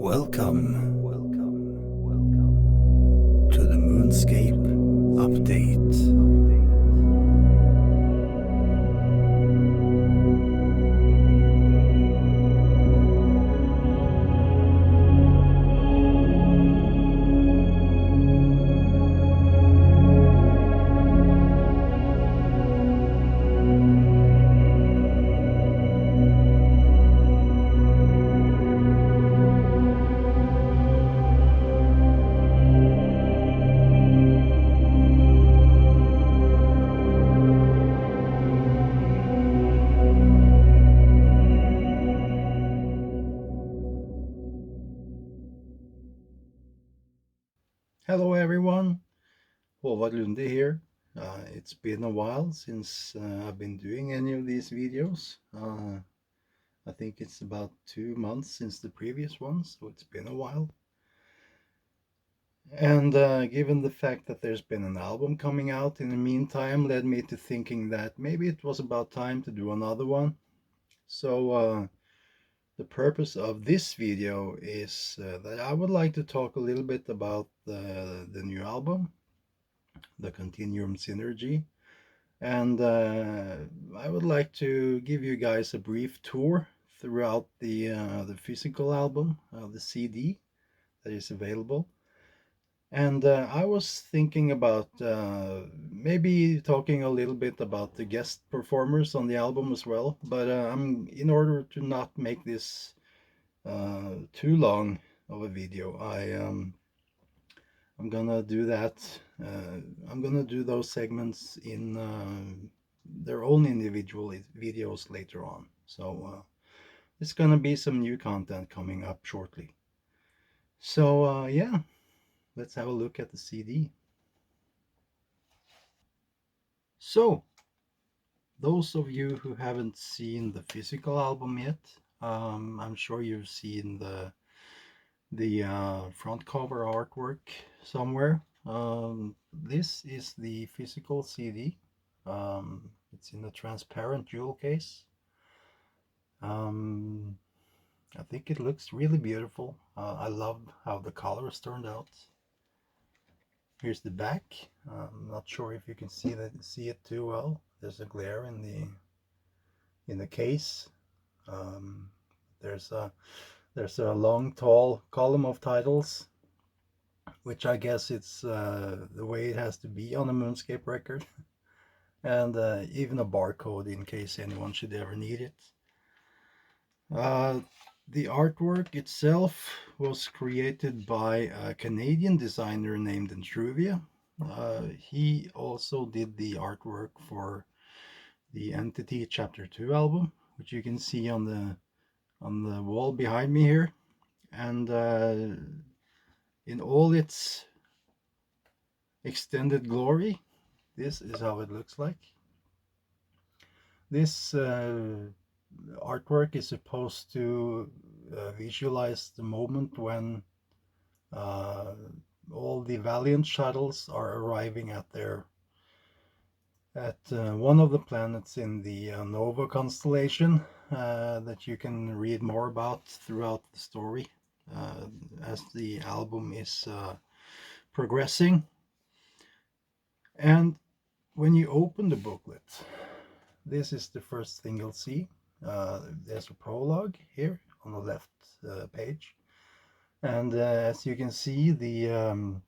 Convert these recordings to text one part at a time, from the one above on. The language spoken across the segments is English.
Welcome to the Moonscape update. Hello everyone, Håvard Lunde here. It's been a while since I've been doing any of these videos. I think it's about 2 months since the previous one, so it's been a while. And given the fact that there's been an album coming out in the meantime, led me to thinking that maybe it was about time to do another one. So the purpose of this video is that I would like to talk a little bit about the new album, the Continuum Synergy, and I would like to give you guys a brief tour throughout the physical album, the CD that is available. And I was thinking about maybe talking a little bit about the guest performers on the album as well, but in order to not make this too long of a video, I'm gonna do that. I'm gonna do those segments in their own individual videos later on. So it's gonna be some new content coming up shortly. So yeah, let's have a look at the CD. So those of you who haven't seen the physical album yet, I'm sure you've seen the front cover artwork somewhere. This is the physical CD. It's in a transparent jewel case. I think it looks really beautiful. I love how the colors turned out. Here's the back. I'm not sure if you can see it too well. There's a glare in the case. There's a long, tall column of titles, which I guess it's the way it has to be on a Moonscape record, and even a barcode in case anyone should ever need it. The artwork itself was created by a Canadian designer named ENTRUVIA. He also did the artwork for the Entity Chapter 2 album, which you can see on the wall behind me here. And in all its extended glory, this is how it looks like. This artwork is supposed to visualize the moment when all the Valiant shuttles are arriving at one of the planets in the Nova constellation that you can read more about throughout the story as the album is progressing. And when you open the booklet, this is the first thing you'll see. There's a prologue here on the left page, and as you can see, the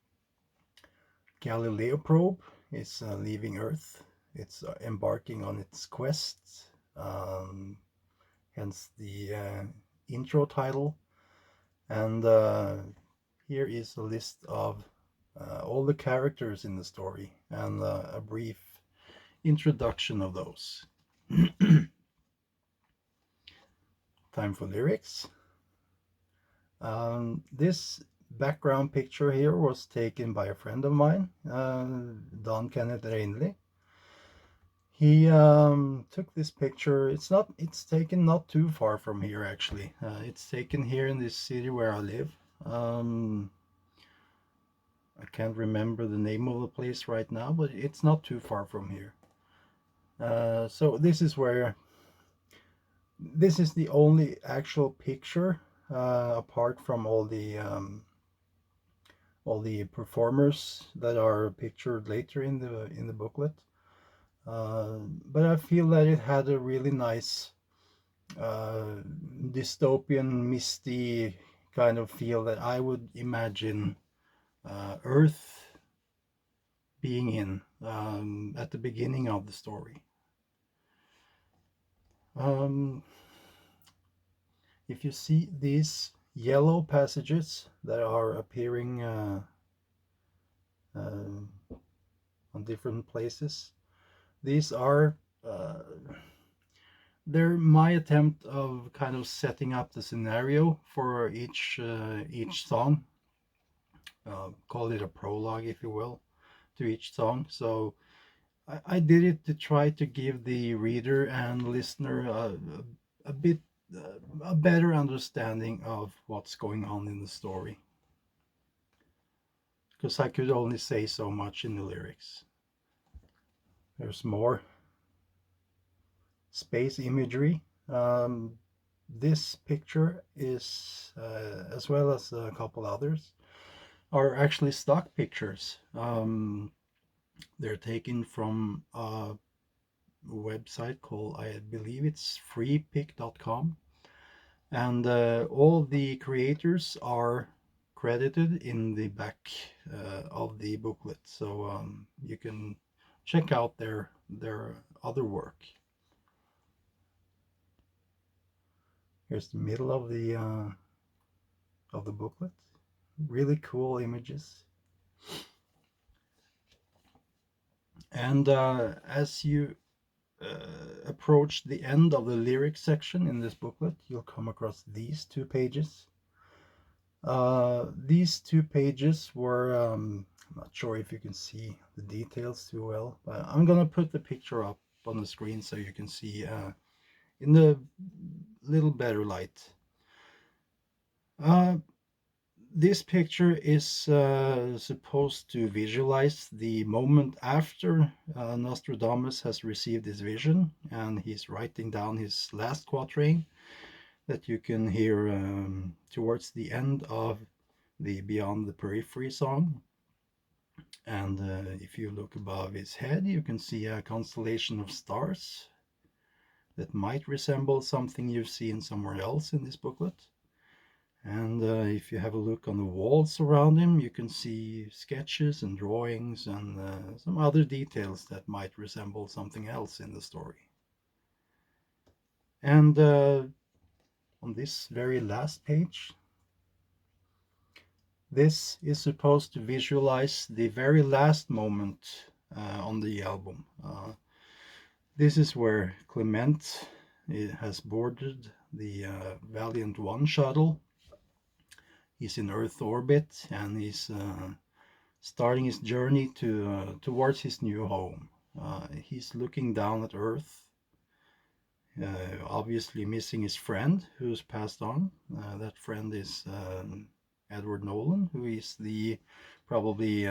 Galileo probe is leaving Earth. It's embarking on its quest, hence the intro title. And here is a list of all the characters in the story and a brief introduction of those. Time for lyrics. This background picture here was taken by a friend of mine, Don Kenneth Reinli. He took this picture. It's taken not too far from here, actually. It's taken here in this city where I live. I can't remember the name of the place right now, but it's not too far from here. So this is the only actual picture apart from all the performers that are pictured later in the booklet. But I feel that it had a really nice dystopian, misty kind of feel that I would imagine Earth being in at the beginning of the story. If you see these yellow passages that are appearing on different places, these are they're my attempt of kind of setting up the scenario for each song. Call it a prologue, if you will, to each song. So I did it to try to give the reader and listener a bit a better understanding of what's going on in the story, because I could only say so much in the lyrics. There's more space imagery. This picture is, as well as a couple others, are actually stock pictures. They're taken from a website called, I believe it's freepic.com, and all the creators are credited in the back of the booklet, so you can check out their other work. Here's the middle of the booklet. Really cool images. And as you approach the end of the lyric section in this booklet, you'll come across these two pages. These two pages were, I'm not sure if you can see the details too well, but I'm gonna put the picture up on the screen so you can see in the little better light. This picture is supposed to visualize the moment after Nostradamus has received his vision, and he's writing down his last quatrain that you can hear towards the end of the Beyond the Periphery song. And if you look above his head, you can see a constellation of stars that might resemble something you've seen somewhere else in this booklet. And if you have a look on the walls around him, you can see sketches and drawings and some other details that might resemble something else in the story. And on this very last page, this is supposed to visualize the very last moment on the album. This is where Clement has boarded the Valiant 1 shuttle. He's in Earth orbit, and he's starting his journey towards his new home. He's looking down at Earth, obviously missing his friend who's passed on. That friend is Edward Nolan, who is probably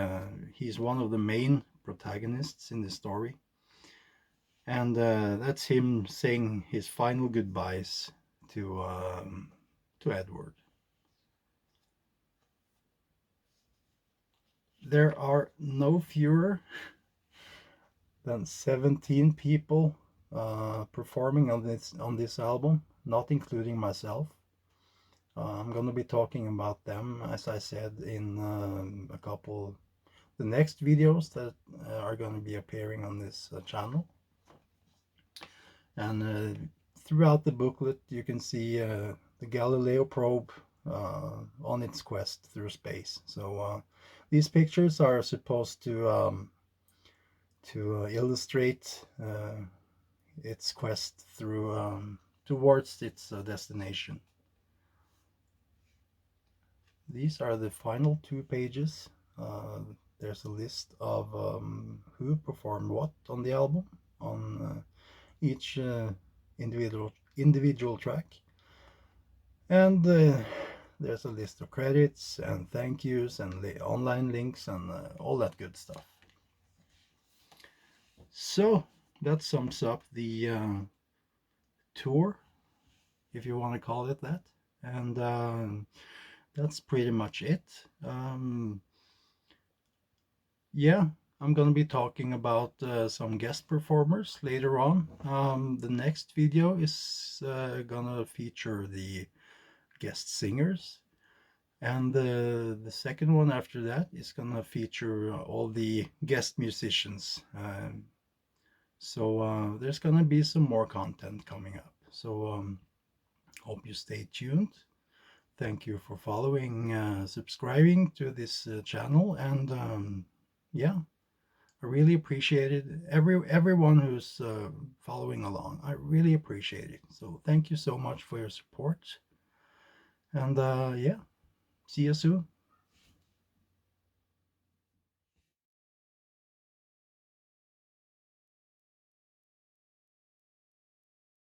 he's one of the main protagonists in the story. And that's him saying his final goodbyes to Edward. There are no fewer than 17 people performing on this album, not including myself. I'm going to be talking about them, as I said, in a couple the next videos that are going to be appearing on this channel. And throughout the booklet, you can see the Galileo probe on its quest through space. So these pictures are supposed to illustrate its quest through towards its destination. These are the final two pages. There's a list of who performed what on the album on each individual track, and there's a list of credits and thank yous and online links and all that good stuff. So that sums up the tour, if you want to call it that. And that's pretty much it. Yeah, I'm gonna be talking about some guest performers later on. The next video is gonna feature the guest singers, and the second one after that is gonna feature all the guest musicians. So there's gonna be some more content coming up. So hope you stay tuned. Thank you for following, subscribing to this channel, and yeah, I really appreciate it. Everyone who's following along, I really appreciate it. So thank you so much for your support, and yeah, see you soon.